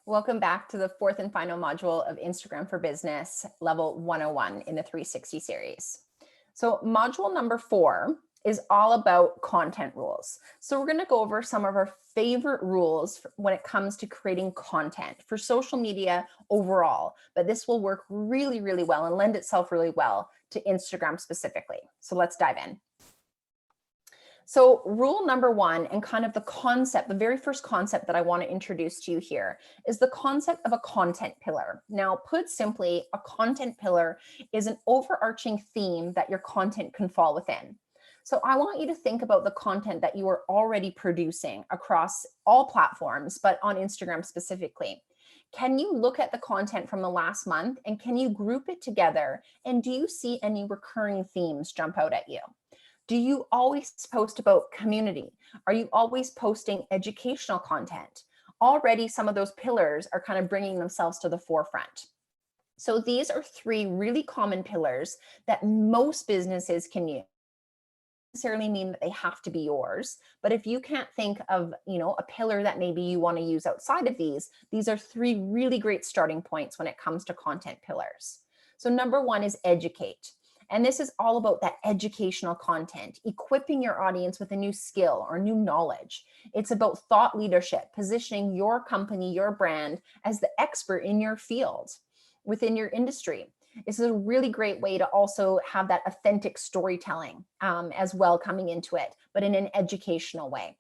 Welcome back to the fourth and final module of Instagram for Business, level 101 in the 360 series. So module number 4 is all about content rules. So we're going to go over some of our favorite rules when it comes to creating content for social media overall, but this will work really, really well and lend itself really well to Instagram specifically. So let's dive in. So rule number 1, and kind of the concept, the very first concept that I want to introduce to you here, is the concept of a content pillar. Now, put simply, a content pillar is an overarching theme that your content can fall within. So I want you to think about the content that you are already producing across all platforms, but on Instagram specifically. Can you look at the content from the last month and can you group it together? And do you see any recurring themes jump out at you? Do you always post about community? Are you always posting educational content? Already some of those pillars are kind of bringing themselves to the forefront. So these are 3 really common pillars that most businesses can use. Necessarily mean that they have to be yours, but if you can't think of, a pillar that maybe you want to use outside of these are 3 really great starting points when it comes to content pillars. So number 1 is educate. And this is all about that educational content, equipping your audience with a new skill or new knowledge. It's about thought leadership, positioning your company, your brand as the expert in your field, within your industry. This is a really great way to also have that authentic storytelling as well coming into it, but in an educational way.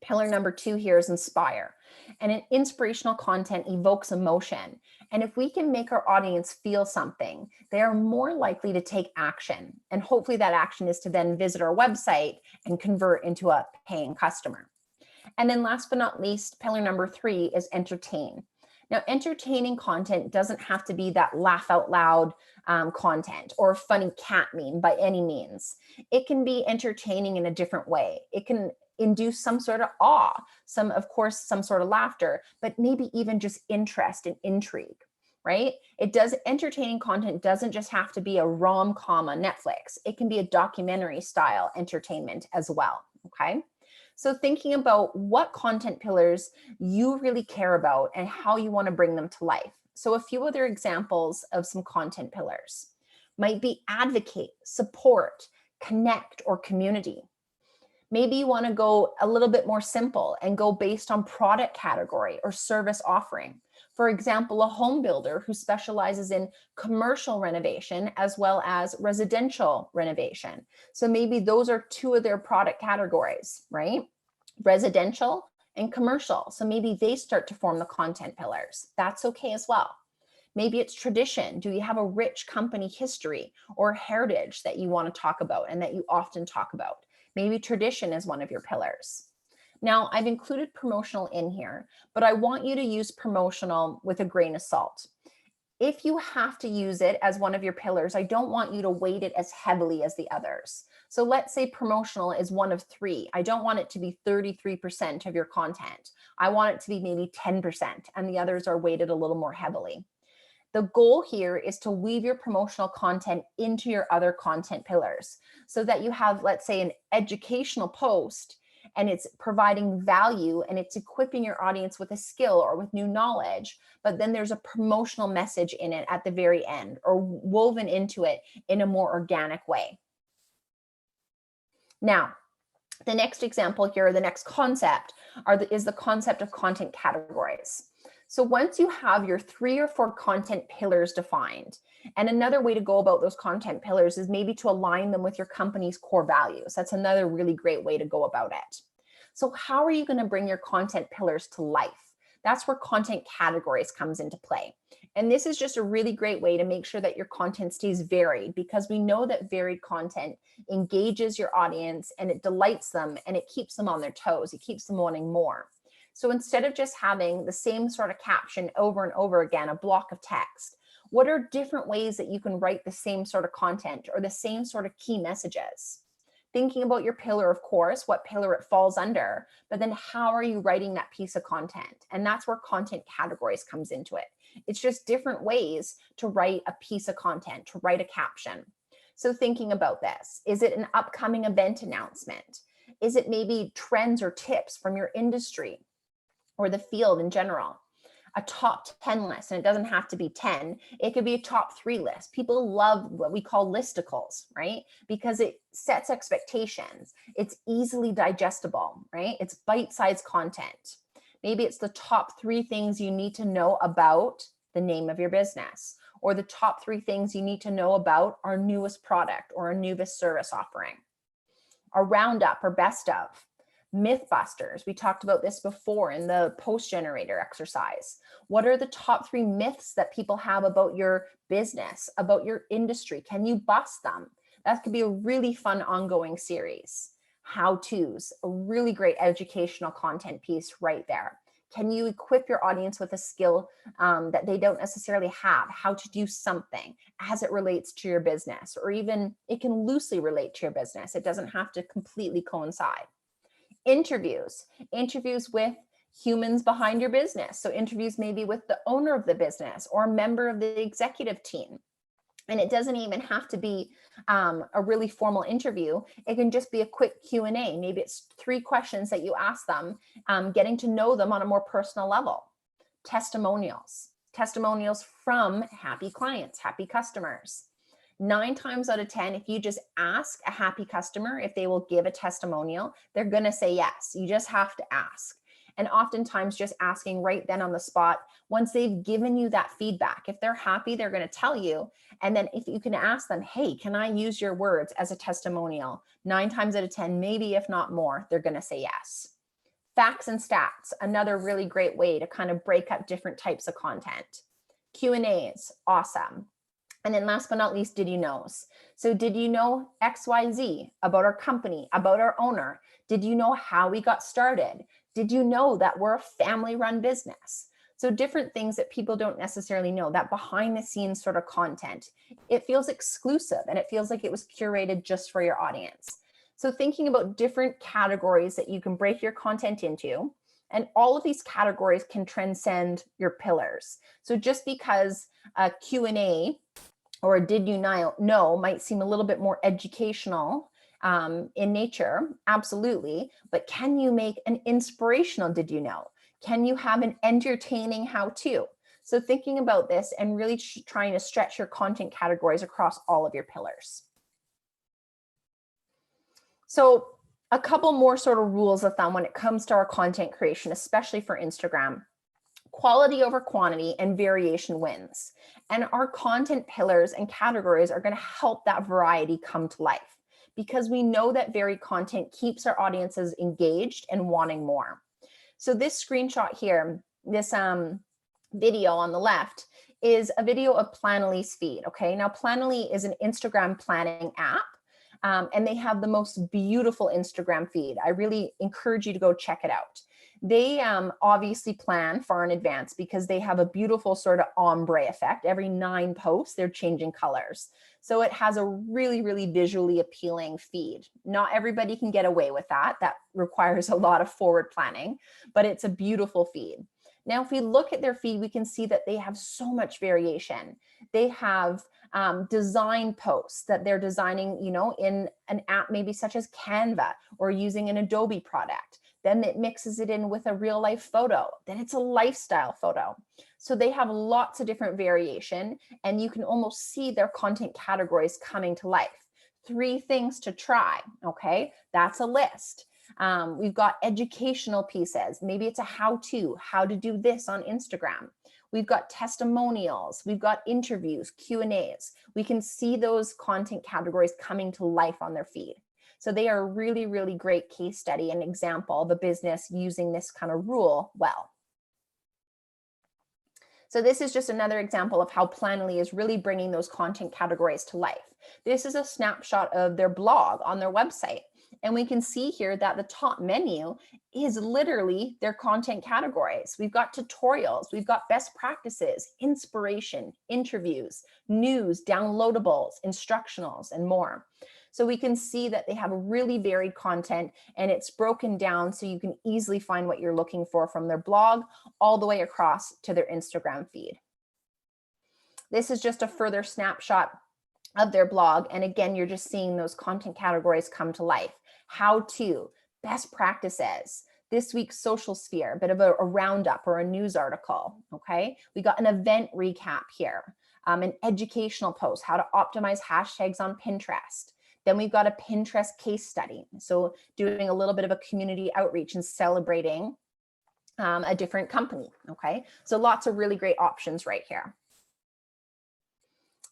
Pillar number 2 here is inspire. And an inspirational content evokes emotion. And if we can make our audience feel something, they are more likely to take action. And hopefully that action is to then visit our website and convert into a paying customer. And then last but not least, pillar number 3 is entertain. Now, entertaining content doesn't have to be that laugh out loud content or funny cat meme by any means. It can be entertaining in a different way. It can induce some sort of awe, some sort of laughter, but maybe even just interest and intrigue, right? Entertaining content doesn't just have to be a rom-com on Netflix. It can be a documentary style entertainment as well, okay? So thinking about what content pillars you really care about and how you want to bring them to life. So a few other examples of some content pillars might be advocate, support, connect, or community. Maybe you want to go a little bit more simple and go based on product category or service offering. For example, a home builder who specializes in commercial renovation as well as residential renovation. So maybe those are 2 of their product categories, right? Residential and commercial. So maybe they start to form the content pillars. That's okay as well. Maybe it's tradition. Do you have a rich company history or heritage that you want to talk about and that you often talk about? Maybe tradition is one of your pillars. Now, I've included promotional in here, but I want you to use promotional with a grain of salt. If you have to use it as one of your pillars, I don't want you to weight it as heavily as the others. So let's say promotional is one of 3. I don't want it to be 33% of your content. I want it to be maybe 10%, and the others are weighted a little more heavily. The goal here is to weave your promotional content into your other content pillars so that you have, let's say, an educational post and it's providing value and it's equipping your audience with a skill or with new knowledge, but then there's a promotional message in it at the very end or woven into it in a more organic way. Now, the next example here, the next concept is the concept of content categories. So once you have your 3 or 4 content pillars defined, and another way to go about those content pillars is maybe to align them with your company's core values. That's another really great way to go about it. So how are you going to bring your content pillars to life? That's where content categories comes into play. And this is just a really great way to make sure that your content stays varied, because we know that varied content engages your audience and it delights them and it keeps them on their toes. It keeps them wanting more. So instead of just having the same sort of caption over and over again, a block of text, what are different ways that you can write the same sort of content or the same sort of key messages? Thinking about your pillar, of course, what pillar it falls under, but then how are you writing that piece of content? And that's where content categories comes into it. It's just different ways to write a piece of content, to write a caption. So thinking about this, is it an upcoming event announcement? Is it maybe trends or tips from your industry or the field in general? a top 10 list, and it doesn't have to be 10. It could be a top 3 list. People love what we call listicles, right? Because it sets expectations. It's easily digestible, right? It's bite-sized content. Maybe it's the top 3 things you need to know about the name of your business, or the top 3 things you need to know about our newest product or our newest service offering. A roundup or best of. Mythbusters. We talked about this before in the post generator exercise. What are the top 3 myths that people have about your business, about your industry? Can you bust them? That could be a really fun ongoing series. How-tos, a really great educational content piece right there. Can you equip your audience with a skill that they don't necessarily have, how to do something as it relates to your business, or even it can loosely relate to your business. It doesn't have to completely coincide. Interviews with humans behind your business. So interviews maybe with the owner of the business or a member of the executive team. And it doesn't even have to be a really formal interview. It can just be a quick Q&A. Maybe it's 3 questions that you ask them, getting to know them on a more personal level. Testimonials from happy clients, happy customers. 9 times out of 10, if you just ask a happy customer if they will give a testimonial, they're going to say yes. You just have to ask. And oftentimes just asking right then on the spot, once they've given you that feedback, if they're happy, they're going to tell you. And then if you can ask them, hey, can I use your words as a testimonial? 9 times out of 10, maybe if not more, they're going to say yes. Facts and stats, another really great way to kind of break up different types of content. Q&As, awesome. And then last but not least, did you knows? So did you know XYZ about our company, about our owner? Did you know how we got started? Did you know that we're a family-run business? So different things that people don't necessarily know, that behind the scenes sort of content. It feels exclusive and it feels like it was curated just for your audience. So thinking about different categories that you can break your content into, and all of these categories can transcend your pillars. So just because a Q&A or a did you know might seem a little bit more educational in nature, absolutely. But can you make an inspirational did you know? Can you have an entertaining how-to? So thinking about this and really trying to stretch your content categories across all of your pillars. So a couple more sort of rules of thumb when it comes to our content creation, especially for Instagram. Quality over quantity and variation wins. And our content pillars and categories are going to help that variety come to life, because we know that varied content keeps our audiences engaged and wanting more. So this screenshot here, this video on the left, is a video of Planoly's feed. Okay, now Planoly is an Instagram planning app. And they have the most beautiful Instagram feed. I really encourage you to go check it out. They obviously plan far in advance because they have a beautiful sort of ombre effect. Every 9 posts, they're changing colors. So it has a really, really visually appealing feed. Not everybody can get away with that. That requires a lot of forward planning, but it's a beautiful feed. Now, if we look at their feed, we can see that they have so much variation. They have design posts that they're designing, in an app maybe such as Canva, or using an Adobe product. Then it mixes it in with a real life photo. Then it's a lifestyle photo. So they have lots of different variation, and you can almost see their content categories coming to life. 3 things to try. Okay, that's a list. We've got educational pieces. Maybe it's a how to do this on Instagram. We've got testimonials. We've got interviews, Q&As. We can see those content categories coming to life on their feed. So they are a really, really great case study and example of a business using this kind of rule well. So this is just another example of how Planoly is really bringing those content categories to life. This is a snapshot of their blog on their website. And we can see here that the top menu is literally their content categories. We've got tutorials, we've got best practices, inspiration, interviews, news, downloadables, instructionals, and more. So we can see that they have a really varied content, and it's broken down so you can easily find what you're looking for from their blog all the way across to their Instagram feed. This is just a further snapshot of their blog. And again, you're just seeing those content categories come to life. How to, best practices, this week's social sphere, a bit of a roundup or a news article, okay? We got an event recap here, an educational post, how to optimize hashtags on Pinterest. Then we've got a Pinterest case study. So doing a little bit of a community outreach and celebrating a different company, okay? So lots of really great options right here.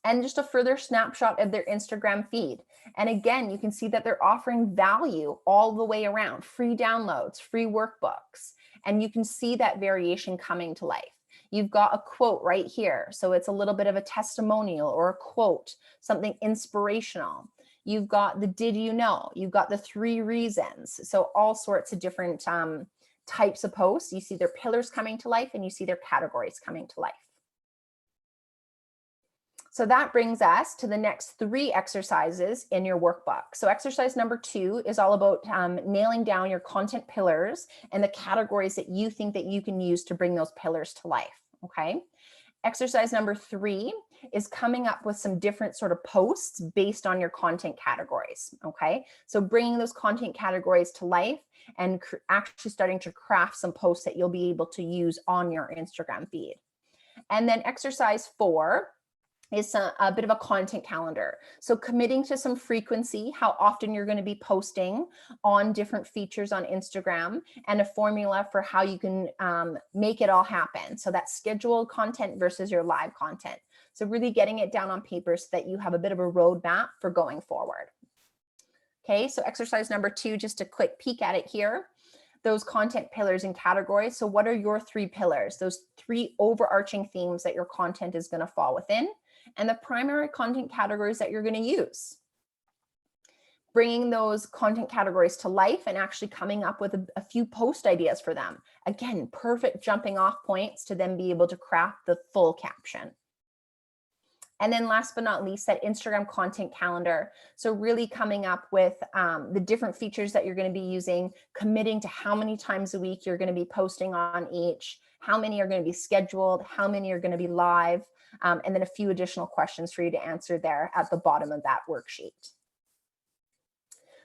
And just a further snapshot of their Instagram feed. And again, you can see that they're offering value all the way around, free downloads, free workbooks, and you can see that variation coming to life. You've got a quote right here. So it's a little bit of a testimonial or a quote, something inspirational. You've got the did you know? You've got the 3 reasons. So all sorts of different types of posts. You see their pillars coming to life and you see their categories coming to life. So that brings us to the next 3 exercises in your workbook. So exercise number 2 is all about nailing down your content pillars and the categories that you think that you can use to bring those pillars to life, okay? Exercise number 3 is coming up with some different sort of posts based on your content categories, okay? So bringing those content categories to life and actually starting to craft some posts that you'll be able to use on your Instagram feed. And then exercise 4 is a bit of a content calendar. So committing to some frequency, how often you're going to be posting on different features on Instagram, and a formula for how you can make it all happen. So that's scheduled content versus your live content. So really getting it down on paper so that you have a bit of a roadmap for going forward. Okay, so exercise number 2, just a quick peek at it here. Those content pillars and categories. So what are your 3 pillars? Those 3 overarching themes that your content is going to fall within, and the primary content categories that you're going to use. Bringing those content categories to life and actually coming up with a few post ideas for them. Again, perfect jumping off points to then be able to craft the full caption. And then last but not least, that Instagram content calendar. So really coming up with the different features that you're going to be using, committing to how many times a week you're going to be posting on each, how many are going to be scheduled, how many are going to be live, and then a few additional questions for you to answer there at the bottom of that worksheet.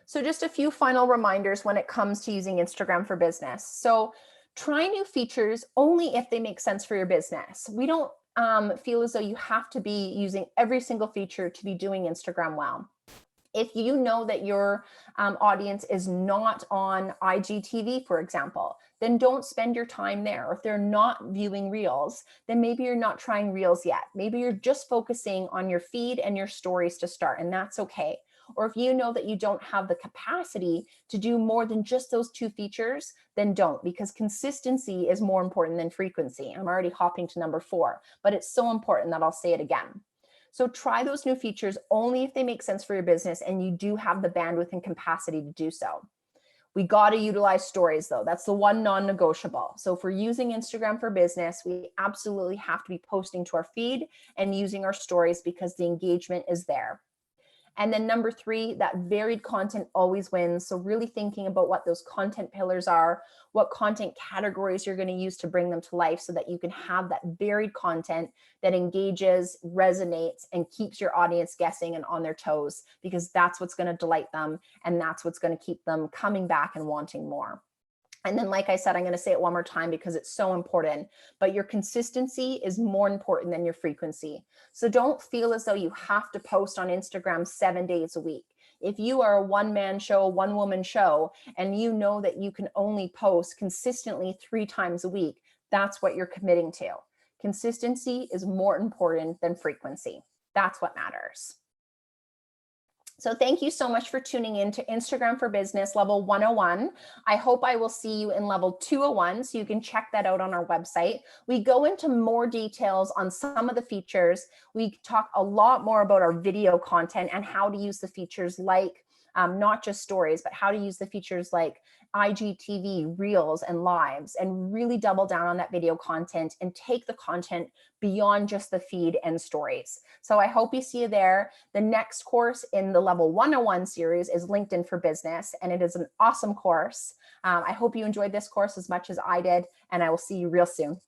So just a few final reminders when it comes to using Instagram for business. So try new features only if they make sense for your business. We don't feel as though you have to be using every single feature to be doing Instagram well. If you know that your audience is not on IGTV, for example, then don't spend your time there. Or if they're not viewing Reels, then maybe you're not trying Reels yet. Maybe you're just focusing on your feed and your stories to start, and that's okay. Or if you know that you don't have the capacity to do more than just those 2 features, then don't, because consistency is more important than frequency. I'm already hopping to number 4, but it's so important that I'll say it again. So try those new features only if they make sense for your business and you do have the bandwidth and capacity to do so. We got to utilize stories though. That's the one non-negotiable. So if we're using Instagram for business, we absolutely have to be posting to our feed and using our stories because the engagement is there. And then number 3, that varied content always wins. So really thinking about what those content pillars are, what content categories you're going to use to bring them to life so that you can have that varied content that engages, resonates, and keeps your audience guessing and on their toes, because that's what's going to delight them. And that's what's going to keep them coming back and wanting more. And then, like I said, I'm going to say it one more time because it's so important, but your consistency is more important than your frequency. So don't feel as though you have to post on Instagram 7 days a week. If you are a one-man show, one-woman show, and you know that you can only post consistently 3 times a week, that's what you're committing to. Consistency is more important than frequency. That's what matters. So thank you so much for tuning in to Instagram for Business Level 101. I hope I will see you in Level 201, so you can check that out on our website. We go into more details on some of the features. We talk a lot more about our video content and how to use the features like not just stories, but how to use the features like IGTV, Reels, and Lives, and really double down on that video content and take the content beyond just the feed and stories. So I hope you see you there. The next course in the Level 101 series is LinkedIn for Business, and it is an awesome course. I hope you enjoyed this course as much as I did, and I will see you real soon.